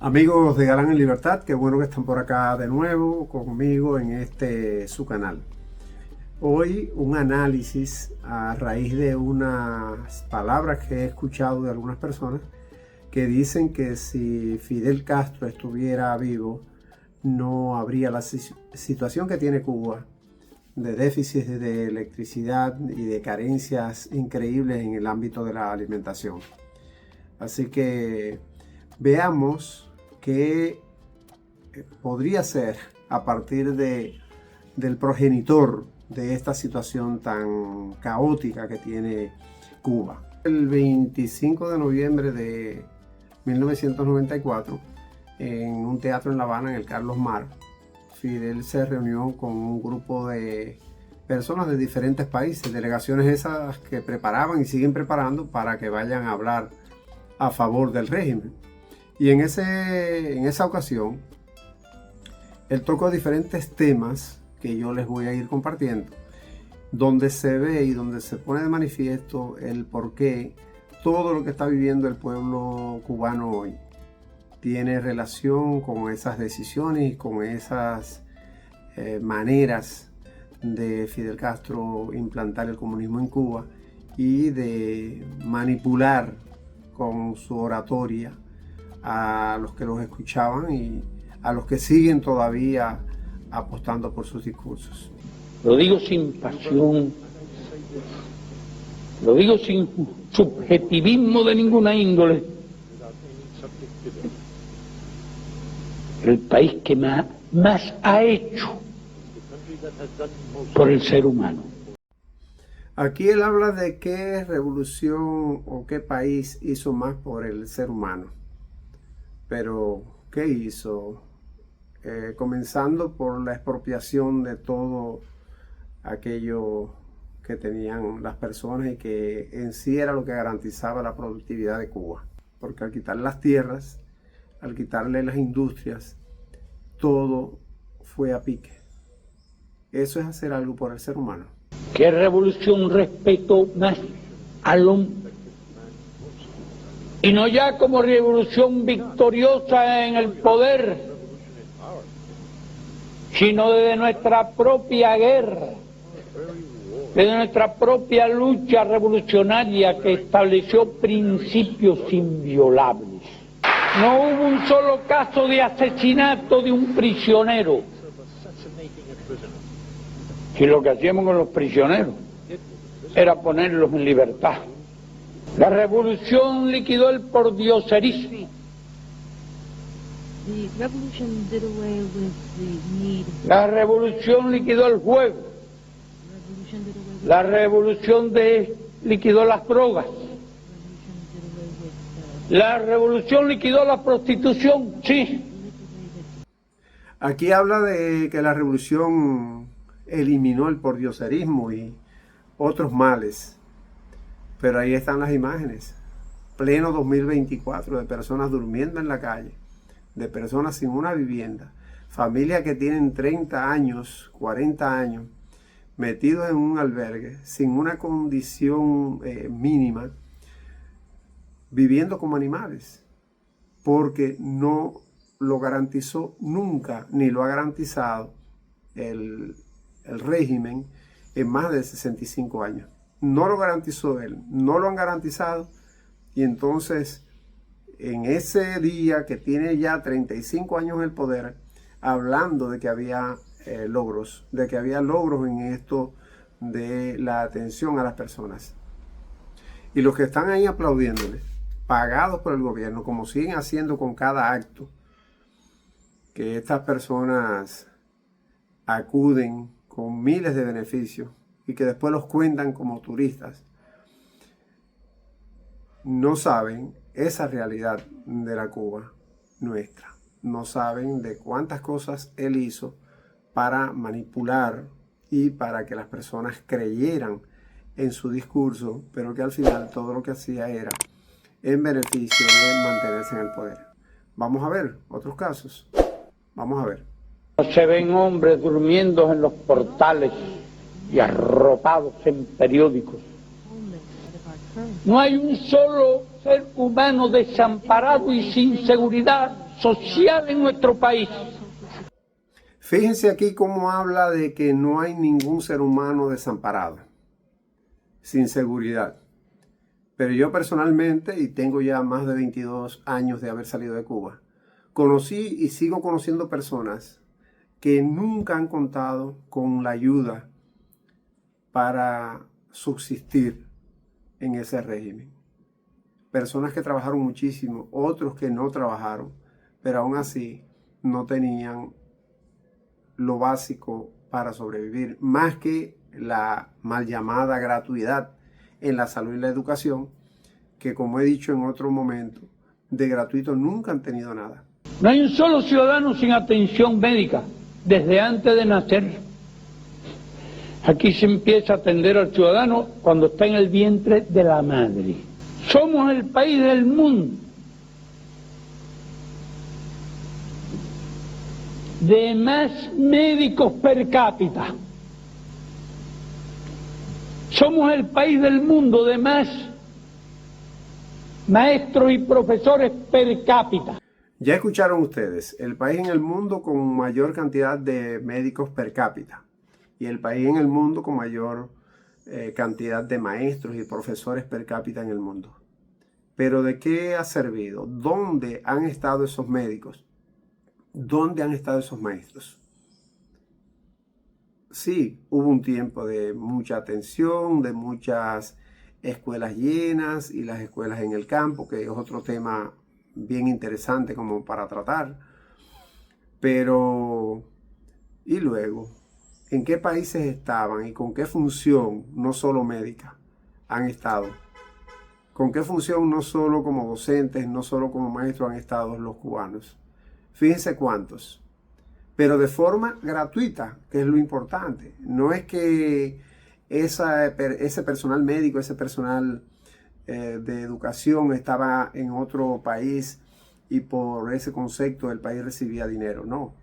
Amigos de Galán en Libertad, qué bueno que están por acá de nuevo conmigo en su canal. Hoy un análisis a raíz de unas palabras que he escuchado de algunas personas que dicen que si Fidel Castro estuviera vivo no habría la situación que tiene Cuba de déficit de electricidad y de carencias increíbles en el ámbito de la alimentación. Así que veamos qué podría ser a partir del progenitor de esta situación tan caótica que tiene Cuba. El 25 de noviembre de 1994, en un teatro en La Habana, en el Carlos Mar, Fidel se reunió con un grupo de personas de diferentes países, delegaciones esas que preparaban y siguen preparando para que vayan a hablar a favor del régimen. Y en esa ocasión, él tocó diferentes temas que yo les voy a ir compartiendo, donde se ve y donde se pone de manifiesto el por qué todo lo que está viviendo el pueblo cubano hoy tiene relación con esas decisiones y con esas maneras de Fidel Castro implantar el comunismo en Cuba y de manipular con su oratoria a los que los escuchaban y a los que siguen todavía apostando por sus discursos. Lo digo sin pasión, lo digo sin subjetivismo de ninguna índole. El país que más ha hecho por el ser humano. Aquí él habla de qué revolución o qué país hizo más por el ser humano. Pero, ¿qué hizo? Comenzando por la expropiación de todo aquello que tenían las personas y que en sí era lo que garantizaba la productividad de Cuba. Porque al quitar las tierras, al quitarle las industrias, todo fue a pique. Eso es hacer algo por el ser humano. ¿Qué revolución respeto más al hombre? Y no ya como revolución victoriosa en el poder, sino desde nuestra propia guerra, desde nuestra propia lucha revolucionaria que estableció principios inviolables. No hubo un solo caso de asesinato de un prisionero. Si lo que hacíamos con los prisioneros era ponerlos en libertad. La revolución liquidó el pordioserismo. La revolución liquidó el juego. La revolución liquidó las drogas. La revolución liquidó la prostitución, sí. Aquí habla de que la revolución eliminó el pordioserismo y otros males. Pero ahí están las imágenes, pleno 2024, de personas durmiendo en la calle, de personas sin una vivienda, familias que tienen 30 años, 40 años, metidos en un albergue, sin una condición mínima, viviendo como animales, porque no lo garantizó nunca, ni lo ha garantizado el régimen en más de 65 años. No lo garantizó él, no lo han garantizado, y entonces en ese día que tiene ya 35 años en el poder, hablando de que había logros, en esto de la atención a las personas. Y los que están ahí aplaudiéndole, pagados por el gobierno, como siguen haciendo con cada acto, que estas personas acuden con miles de beneficios, y que después los cuentan como turistas, no saben esa realidad de la Cuba nuestra. No saben de cuántas cosas él hizo para manipular y para que las personas creyeran en su discurso, pero que al final todo lo que hacía era en beneficio de mantenerse en el poder. Vamos a ver otros casos. Vamos a ver. Se ven hombres durmiendo en los portales y arropados en periódicos. No hay un solo ser humano desamparado y sin seguridad, social en nuestro país. Fíjense aquí cómo habla de que no hay ningún ser humano desamparado, sin seguridad. Pero yo personalmente, y tengo ya más de 22 años de haber salido de Cuba, conocí y sigo conociendo personas que nunca han contado con la ayuda para subsistir en ese régimen. Personas que trabajaron muchísimo, otros que no trabajaron, pero aún así no tenían lo básico para sobrevivir, más que la mal llamada gratuidad en la salud y la educación, que como he dicho en otro momento, de gratuito nunca han tenido nada. No hay un solo ciudadano sin atención médica desde antes de nacer. Aquí se empieza a atender al ciudadano cuando está en el vientre de la madre. Somos el país del mundo de más médicos per cápita. Somos el país del mundo de más maestros y profesores per cápita. Ya escucharon ustedes, el país en el mundo con mayor cantidad de médicos per cápita y el país en el mundo con mayor cantidad de maestros y profesores per cápita en el mundo. Pero ¿de qué ha servido? ¿Dónde han estado esos médicos? ¿Dónde han estado esos maestros? Sí, hubo un tiempo de mucha atención, de muchas escuelas llenas y las escuelas en el campo, que es otro tema bien interesante como para tratar. Pero, ¿y luego? ¿En qué países estaban y con qué función, no solo médica, han estado? ¿Con qué función, no solo como docentes, no solo como maestros, han estado los cubanos? Fíjense cuántos. Pero de forma gratuita, que es lo importante. No es que ese personal médico, ese personal de educación estaba en otro país y por ese concepto el país recibía dinero. No,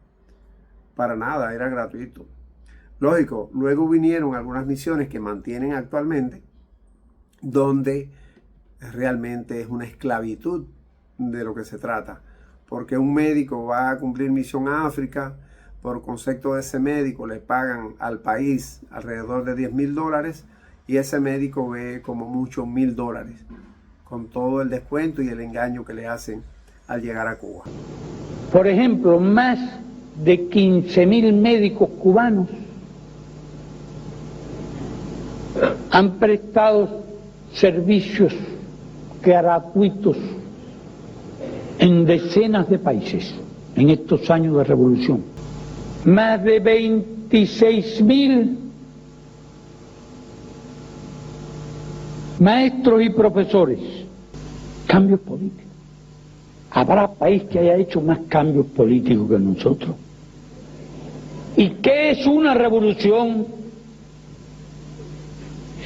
para nada, era gratuito. Lógico, luego vinieron algunas misiones que mantienen actualmente, donde realmente es una esclavitud de lo que se trata. Porque un médico va a cumplir misión a África, por concepto de ese médico le pagan al país alrededor de $10,000 y ese médico ve como mucho $1,000, con todo el descuento y el engaño que le hacen al llegar a Cuba. Por ejemplo, más de 15.000 médicos cubanos han prestado servicios gratuitos en decenas de países en estos años de revolución. Más de 26.000 maestros y profesores. Cambios políticos. ¿Habrá país que haya hecho más cambios políticos que nosotros? ¿Y qué es una revolución?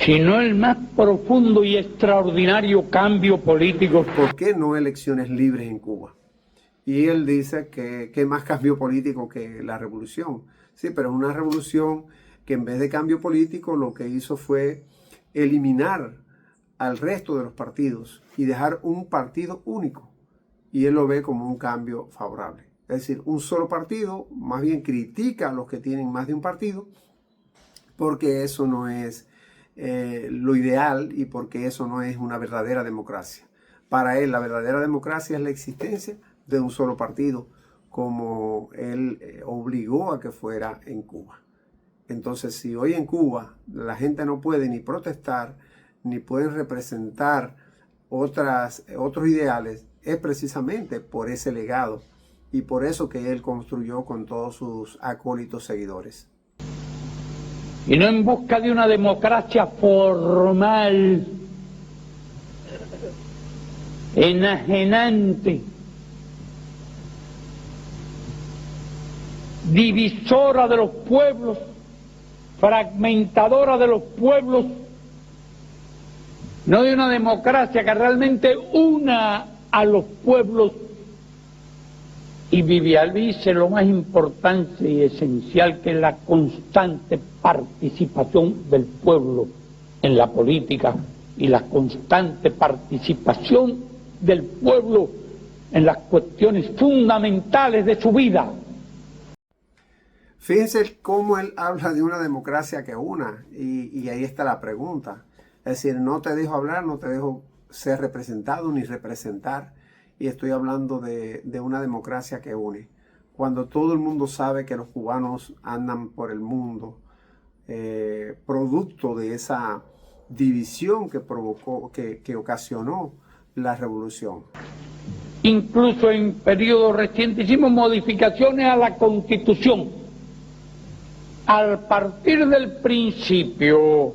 Sino el más profundo y extraordinario cambio político. ¿Por qué no elecciones libres en Cuba? Y él dice que más cambio político que la revolución. Sí, pero es una revolución que en vez de cambio político lo que hizo fue eliminar al resto de los partidos y dejar un partido único. Y él lo ve como un cambio favorable. Es decir, un solo partido más bien critica a los que tienen más de un partido porque eso no es lo ideal y porque eso no es una verdadera democracia. Para él la verdadera democracia es la existencia de un solo partido, como él obligó a que fuera en Cuba. Entonces, si hoy en Cuba la gente no puede ni protestar, ni pueden representar otros ideales, es precisamente por ese legado y por eso que él construyó con todos sus acólitos seguidores. Y no en busca de una democracia formal, enajenante, divisora de los pueblos, fragmentadora de los pueblos, no de una democracia que realmente una a los pueblos. Y Vivial dice lo más importante y esencial, que es la constante participación del pueblo en la política y la constante participación del pueblo en las cuestiones fundamentales de su vida. Fíjense cómo él habla de una democracia que una, y ahí está la pregunta. Es decir, no te dejo hablar, no te dejo ser representado ni representar, y estoy hablando de una democracia que une. Cuando todo el mundo sabe que los cubanos andan por el mundo, producto de esa división que provocó, que ocasionó la revolución. Incluso en periodos recientes hicimos modificaciones a la Constitución. Al partir del principio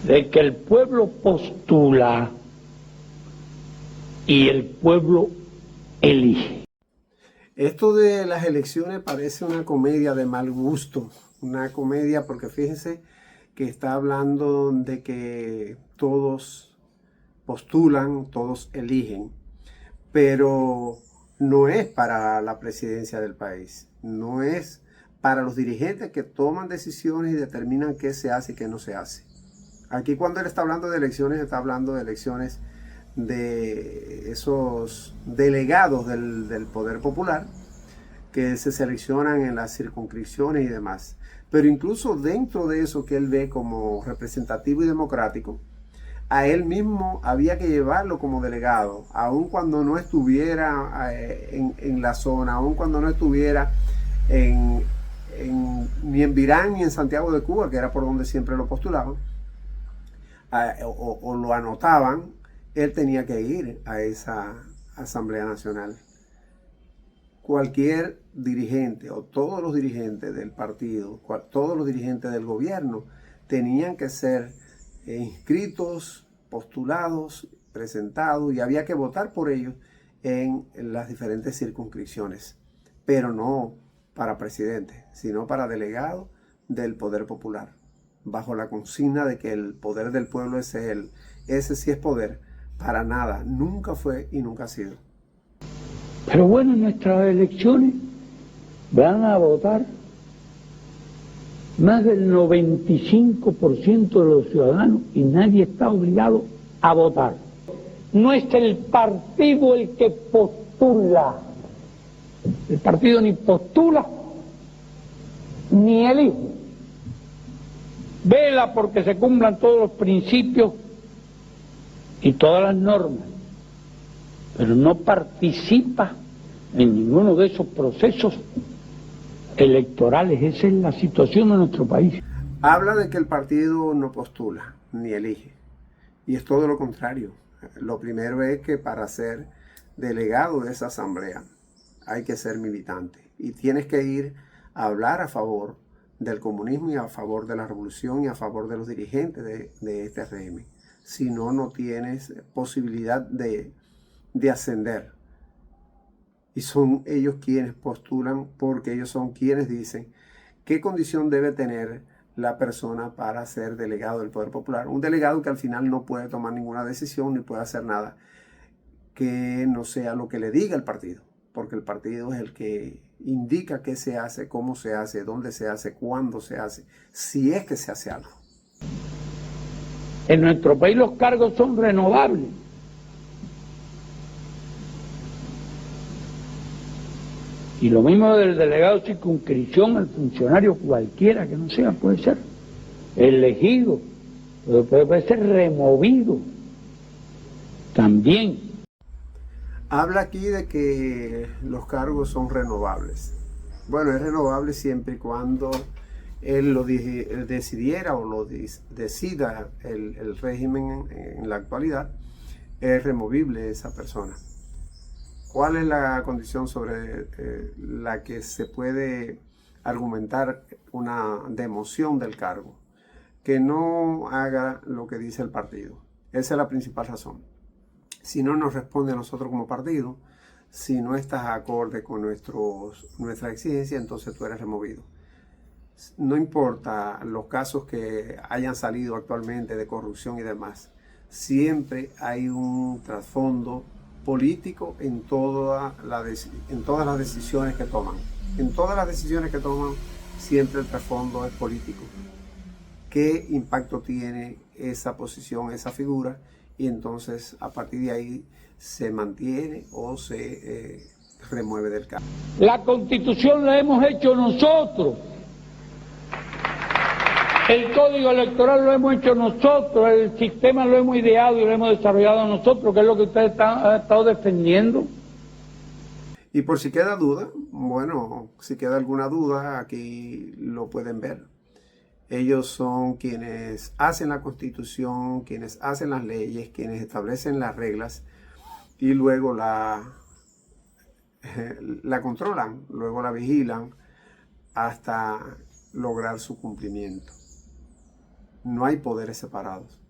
de que el pueblo postula y el pueblo elige. Esto de las elecciones parece una comedia de mal gusto, una comedia porque fíjense que está hablando de que todos postulan, todos eligen, pero no es para la presidencia del país, no es para los dirigentes que toman decisiones y determinan qué se hace y qué no se hace. Aquí cuando él está hablando de elecciones, está hablando de elecciones de esos delegados del poder popular que se seleccionan en las circunscripciones y demás. Pero incluso dentro de eso que él ve como representativo y democrático, a él mismo había que llevarlo como delegado, aun cuando no estuviera en la zona, aun cuando no estuviera ni en Virán ni en Santiago de Cuba, que era por donde siempre lo postulaban, o lo anotaban, él tenía que ir a esa Asamblea Nacional. Cualquier dirigente o todos los dirigentes del partido, todos los dirigentes del gobierno tenían que ser inscritos, postulados, presentados, y había que votar por ellos en las diferentes circunscripciones, pero no para presidente, sino para delegado del poder popular, bajo la consigna de que el poder del pueblo ese sí es poder. Para nada, nunca fue y nunca ha sido. Pero bueno, en nuestras elecciones van a votar más del 95% de los ciudadanos y nadie está obligado a votar. No es el partido el que postula. El partido ni postula ni elige. Vela porque se cumplan todos los principios y todas las normas, pero no participa en ninguno de esos procesos electorales. Esa es la situación de nuestro país. Habla de que el partido no postula ni elige, y es todo lo contrario. Lo primero es que para ser delegado de esa asamblea hay que ser militante y tienes que ir a hablar a favor del comunismo y a favor de la revolución y a favor de los dirigentes de este régimen. Si no, no tienes posibilidad de ascender. Y son ellos quienes postulan, porque ellos son quienes dicen qué condición debe tener la persona para ser delegado del Poder Popular. Un delegado que al final no puede tomar ninguna decisión ni puede hacer nada que no sea lo que le diga el partido, porque el partido es el que indica qué se hace, cómo se hace, dónde se hace, cuándo se hace, si es que se hace algo. En nuestro país los cargos son renovables. Y lo mismo del delegado de circunscripción, el funcionario cualquiera que no sea, puede ser elegido, puede ser removido también. Habla aquí de que los cargos son renovables. Bueno, es renovable siempre y cuando él lo decidiera o lo decida el régimen en la actualidad, es removible esa persona. ¿Cuál es la condición sobre la que se puede argumentar una democión del cargo? Que no haga lo que dice el partido. Esa es la principal razón. Si no nos responde a nosotros como partido, si no estás acorde con nuestra exigencia, entonces tú eres removido. No importa los casos que hayan salido actualmente de corrupción y demás, siempre hay un trasfondo político en todas las decisiones que toman. En todas las decisiones que toman, siempre el trasfondo es político. ¿Qué impacto tiene esa posición, esa figura? y entonces a partir de ahí se mantiene o se remueve del cargo. La Constitución la hemos hecho nosotros. El Código Electoral lo hemos hecho nosotros, el sistema lo hemos ideado y lo hemos desarrollado nosotros, que es lo que ustedes han estado defendiendo. Y por si queda duda, bueno, si queda alguna duda, aquí lo pueden ver. Ellos son quienes hacen la Constitución, quienes hacen las leyes, quienes establecen las reglas y luego la controlan, luego la vigilan hasta lograr su cumplimiento. No hay poderes separados.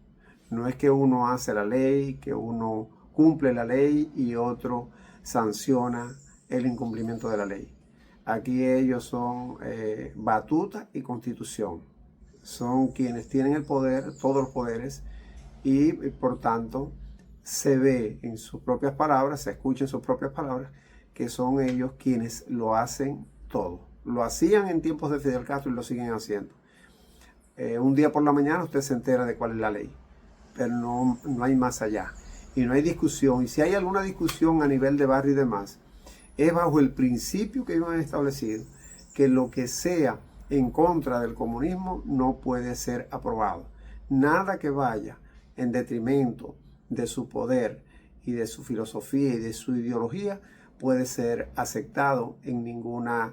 No es que uno hace la ley, que uno cumple la ley y otro sanciona el incumplimiento de la ley. Aquí ellos son batuta y constitución. Son quienes tienen el poder, todos los poderes, y por tanto se ve en sus propias palabras, se escucha en sus propias palabras, que son ellos quienes lo hacen todo. Lo hacían en tiempos de Fidel Castro y lo siguen haciendo. Un día por la mañana usted se entera de cuál es la ley, pero no hay más allá. Y no hay discusión. Y si hay alguna discusión a nivel de barrio y demás, es bajo el principio que ellos han establecido, que lo que sea en contra del comunismo no puede ser aprobado. Nada que vaya en detrimento de su poder y de su filosofía y de su ideología puede ser aceptado en ninguna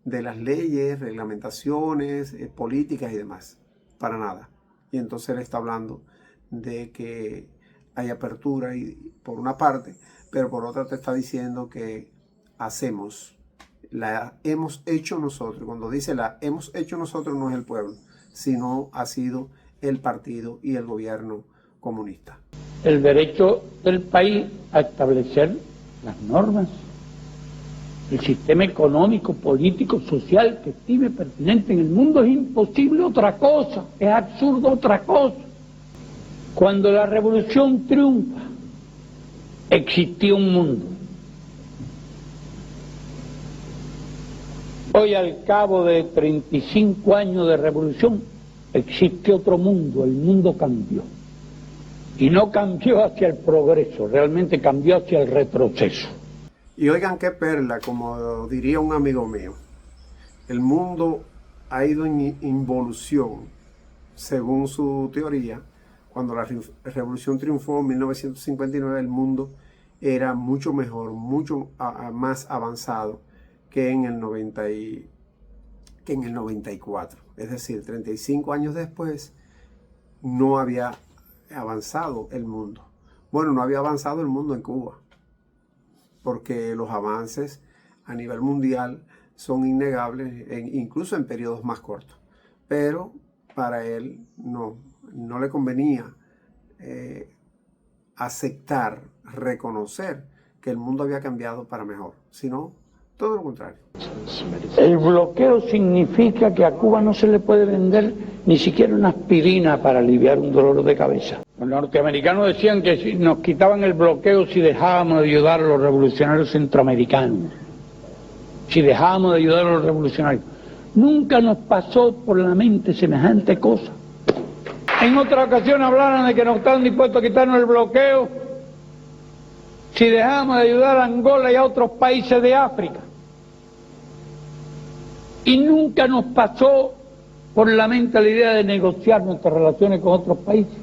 de las leyes, reglamentaciones, políticas y demás. Para nada. Y entonces él está hablando de que hay apertura y, por una parte, pero por otra te está diciendo que la hemos hecho nosotros. Cuando dice la hemos hecho nosotros no es el pueblo, sino ha sido el partido y el gobierno comunista. El derecho del país a establecer las normas, el sistema económico, político, social que estime pertinente en el mundo. Es imposible otra cosa, es absurdo otra cosa. Cuando la revolución triunfa, existía un mundo. Hoy, al cabo de 35 años de revolución, existe otro mundo, el mundo cambió. Y no cambió hacia el progreso, realmente cambió hacia el retroceso. Y oigan qué perla, como diría un amigo mío. El mundo ha ido en involución, según su teoría. Cuando la revolución triunfó en 1959, el mundo era mucho mejor, mucho más avanzado que en el 94. Es decir, 35 años después no había avanzado el mundo. Bueno, no había avanzado el mundo en Cuba, porque los avances a nivel mundial son innegables, incluso en periodos más cortos. Pero para él no le convenía aceptar, reconocer que el mundo había cambiado para mejor, sino todo lo contrario. El bloqueo significa que a Cuba no se le puede vender ni siquiera una aspirina para aliviar un dolor de cabeza. Los norteamericanos decían que si nos quitaban el bloqueo si dejábamos de ayudar a los revolucionarios centroamericanos, si dejábamos de ayudar a los revolucionarios. Nunca nos pasó por la mente semejante cosa. En otra ocasión hablaron de que nos estaban dispuestos a quitarnos el bloqueo si dejábamos de ayudar a Angola y a otros países de África. Y nunca nos pasó por la mente la idea de negociar nuestras relaciones con otros países.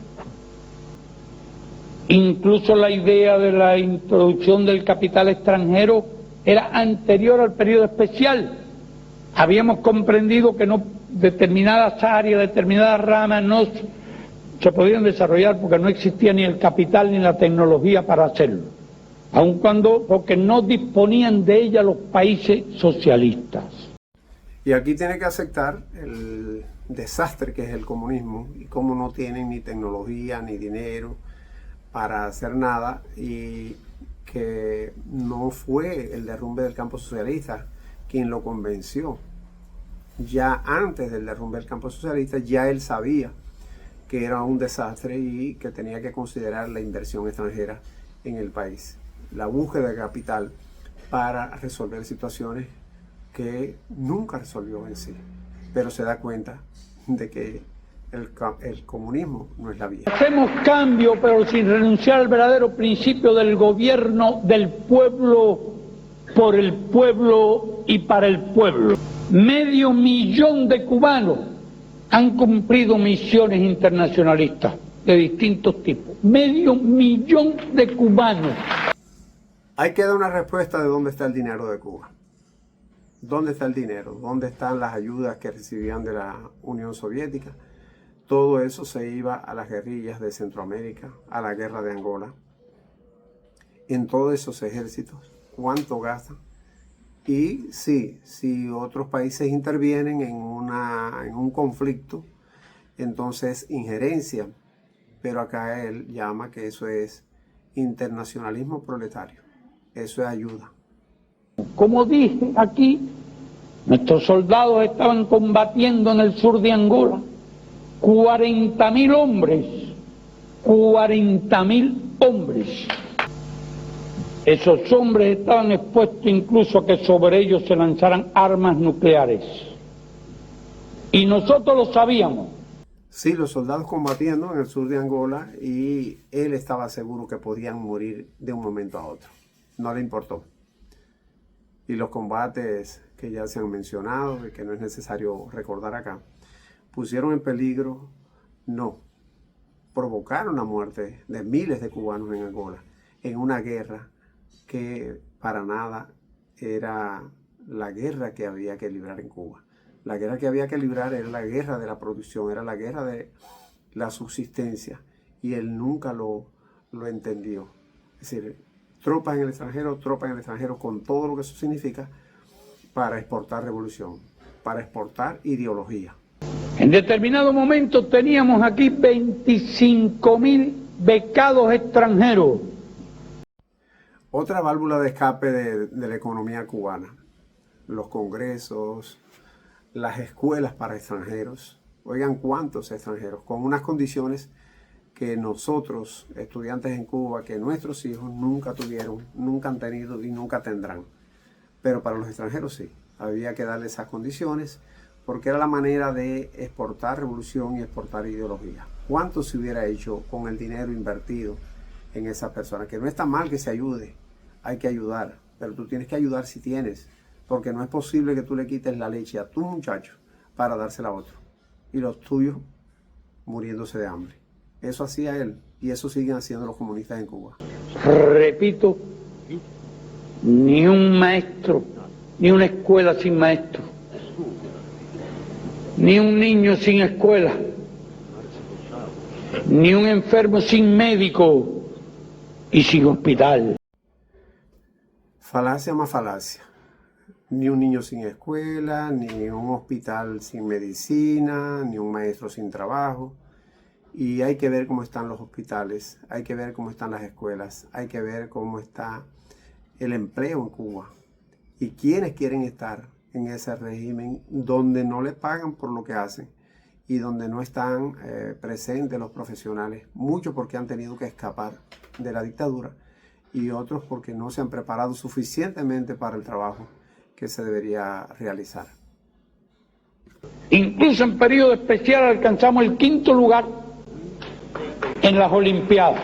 Incluso la idea de la introducción del capital extranjero era anterior al periodo especial. Habíamos comprendido que determinadas áreas, determinadas ramas no se podían desarrollar porque no existía ni el capital ni la tecnología para hacerlo, aun porque no disponían de ella los países socialistas. Y aquí tiene que aceptar el desastre que es el comunismo y cómo no tienen ni tecnología ni dinero para hacer nada, y que no fue el derrumbe del campo socialista quien lo convenció. Ya antes del derrumbe del campo socialista ya él sabía que era un desastre y que tenía que considerar la inversión extranjera en el país, la búsqueda de capital para resolver situaciones que nunca resolvió en sí, pero se da cuenta de que el comunismo no es la vía. Hacemos cambio, pero sin renunciar al verdadero principio del gobierno del pueblo, por el pueblo y para el pueblo. 500.000 de cubanos han cumplido misiones internacionalistas de distintos tipos. 500.000 de cubanos. Hay que dar una respuesta de dónde está el dinero de Cuba. ¿Dónde está el dinero? ¿Dónde están las ayudas que recibían de la Unión Soviética? Todo eso se iba a las guerrillas de Centroamérica, a la guerra de Angola. En todos esos ejércitos, ¿cuánto gastan? Y sí, si otros países intervienen en un conflicto, entonces injerencia. Pero acá él llama que eso es internacionalismo proletario. Eso es ayuda. Como dije aquí, nuestros soldados estaban combatiendo en el sur de Angola. 40.000 hombres. 40.000 hombres. Esos hombres estaban expuestos incluso a que sobre ellos se lanzaran armas nucleares. Y nosotros lo sabíamos. Sí, los soldados combatiendo en el sur de Angola y él estaba seguro que podían morir de un momento a otro. No le importó. Y los combates que ya se han mencionado y que no es necesario recordar acá, pusieron en peligro, no, provocaron la muerte de miles de cubanos en Angola, en una guerra que para nada era la guerra que había que librar en Cuba. La guerra que había que librar era la guerra de la producción, era la guerra de la subsistencia, y él nunca lo entendió. Es decir, tropas en el extranjero con todo lo que eso significa para exportar revolución, para exportar ideología. En determinado momento teníamos aquí 25.000 becados extranjeros. Otra válvula de escape de la economía cubana, los congresos, las escuelas para extranjeros. Oigan, ¿cuántos extranjeros? Con unas condiciones que nosotros, estudiantes en Cuba, que nuestros hijos nunca tuvieron, nunca han tenido y nunca tendrán. Pero para los extranjeros sí, había que darle esas condiciones porque era la manera de exportar revolución y exportar ideología. ¿Cuánto se hubiera hecho con el dinero invertido en esas personas? Que no está mal que se ayude, hay que ayudar, pero tú tienes que ayudar si tienes, porque no es posible que tú le quites la leche a tu muchacho para dársela a otro y los tuyos muriéndose de hambre. Eso hacía él y eso siguen haciendo los comunistas en Cuba. Repito, ni un maestro, ni una escuela sin maestro, ni un niño sin escuela, ni un enfermo sin médico y sin hospital. Falacia más falacia. Ni un niño sin escuela, ni un hospital sin medicina, ni un maestro sin trabajo. Y hay que ver cómo están los hospitales, hay que ver cómo están las escuelas, hay que ver cómo está el empleo en Cuba. Y quiénes quieren estar en ese régimen donde no le pagan por lo que hacen y donde no están presentes los profesionales, muchos porque han tenido que escapar de la dictadura y otros porque no se han preparado suficientemente para el trabajo que se debería realizar. Incluso en periodo especial alcanzamos el 5º lugar en las Olimpiadas.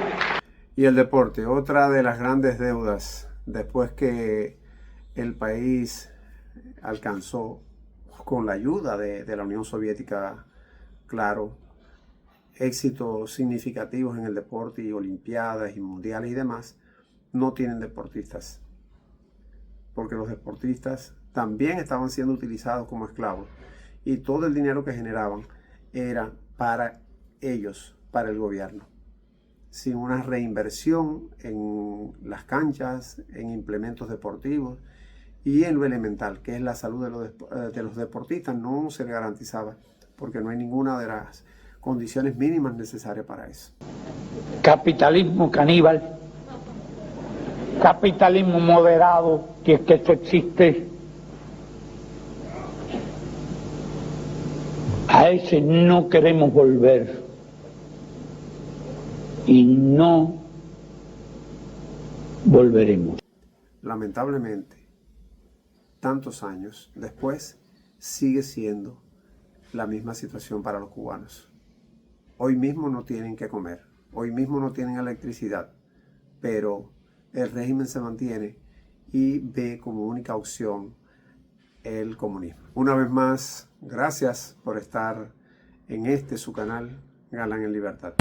Y el deporte, otra de las grandes deudas, después que el país alcanzó, con la ayuda de la Unión Soviética, claro, éxitos significativos en el deporte y olimpiadas y mundiales y demás, no tienen deportistas. Porque los deportistas también estaban siendo utilizados como esclavos y todo el dinero que generaban era para ellos, para el gobierno, sin una reinversión en las canchas, en implementos deportivos y en lo elemental, que es la salud de los deportistas, no se le garantizaba, porque no hay ninguna de las condiciones mínimas necesarias para eso. Capitalismo caníbal, capitalismo moderado, si es que esto existe. A ese no queremos volver. Y no volveremos. Lamentablemente, tantos años después, sigue siendo la misma situación para los cubanos. hoy mismo no tienen que comer, hoy mismo no tienen electricidad, pero el régimen se mantiene y ve como única opción el comunismo. Una vez más, gracias por estar en su canal Galán en Libertad.